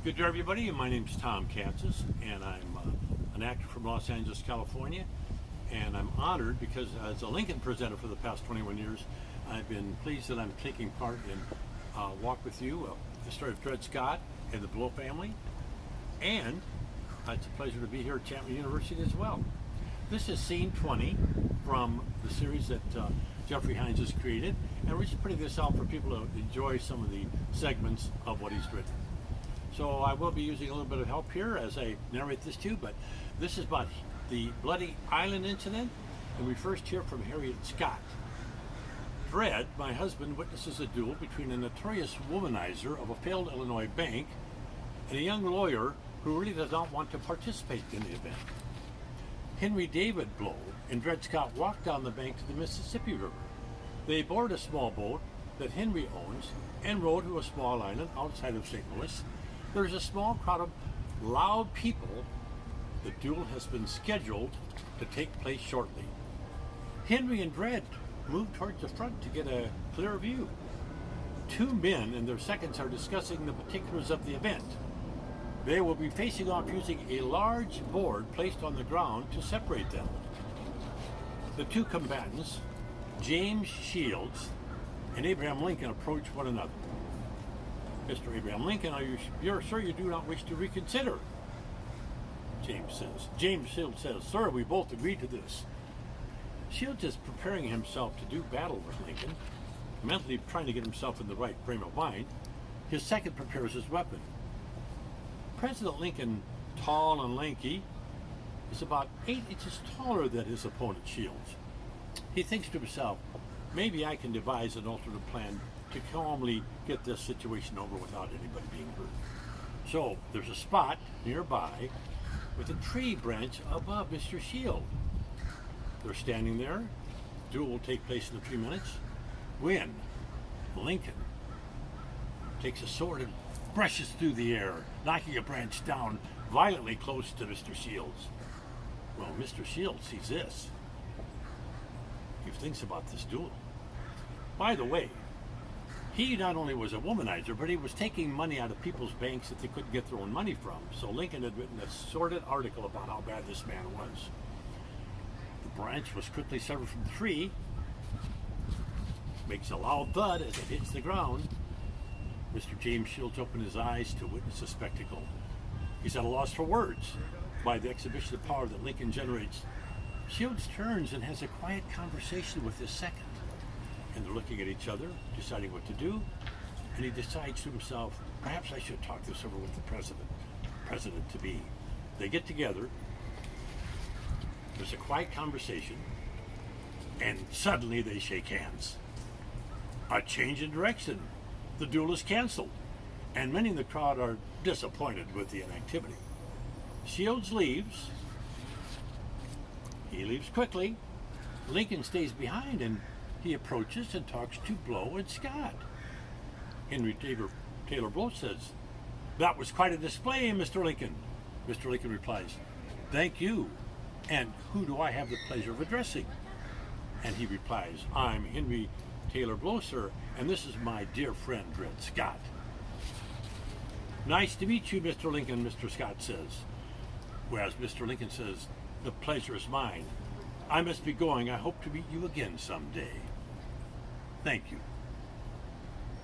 Good day, everybody. My name's Tom Katzis, and I'm an actor from Los Angeles, California. And I'm honored because as a Lincoln presenter for the past 21 years, I've been pleased that I'm taking part in Walk With You, the story of Dred Scott and the Blow family. And it's a pleasure to be here at Chapman University as well. This is scene 20 from the series that Jeffrey Hines has created. And we're just putting this out for people to enjoy some of the segments of what he's written. So I will be using a little bit of help here as I narrate this too, but this is about the Bloody Island incident, and we first hear from Harriet Scott. Dred, my husband, witnesses a duel between a notorious womanizer of a failed Illinois bank and a young lawyer who really does not want to participate in the event. Henry David Blow and Dred Scott walked down the bank to the Mississippi River. They board a small boat that Henry owns and rowed to a small island outside of St. Louis. There's a small crowd of loud people. The duel has been scheduled to take place shortly. Henry and Dred move towards the front to get a clear view. Two men and their seconds are discussing the particulars of the event. They will be facing off using a large board placed on the ground to separate them. The two combatants, James Shields and Abraham Lincoln, approach one another. Mr. Abraham Lincoln, you're sure you do not wish to reconsider? James says. James Shields says, sir, we both agreed to this. Shields is preparing himself to do battle with Lincoln, mentally trying to get himself in the right frame of mind. His second prepares his weapon. President Lincoln, tall and lanky, is about 8 inches taller than his opponent Shields. He thinks to himself, maybe I can devise an alternate plan to calmly get this situation over without anybody being hurt. So there's a spot nearby with a tree branch above Mr. Shield. They're standing there. The duel will take place in a few minutes when Lincoln takes a sword and brushes through the air, knocking a branch down violently close to Mr. Shields. Well, Mr. Shields sees this. He thinks about this duel. By the way, he not only was a womanizer, but he was taking money out of people's banks that they couldn't get their own money from. So Lincoln had written a sordid article about how bad this man was. The branch was quickly severed from the tree, makes a loud thud as it hits the ground. Mr. James Shields opened his eyes to witness the spectacle. He's at a loss for words by the exhibition of power that Lincoln generates. Shields turns and has a quiet conversation with his second. And they're looking at each other, deciding what to do, and he decides to himself, perhaps I should talk this over with the president-to-be. They get together, there's a quiet conversation, and suddenly they shake hands. A change in direction. The duel is canceled, and many in the crowd are disappointed with the inactivity. Shields leaves. He leaves quickly. Lincoln stays behind, and he approaches and talks to Blow and Scott. Henry Taylor Blow says, that was quite a display, Mr. Lincoln. Mr. Lincoln replies, thank you. And who do I have the pleasure of addressing? And he replies, I'm Henry Taylor Blow, sir, and this is my dear friend, Dred Scott. Nice to meet you, Mr. Lincoln, Mr. Scott says. Whereas Mr. Lincoln says, the pleasure is mine. I must be going. I hope to meet you again someday. Thank you.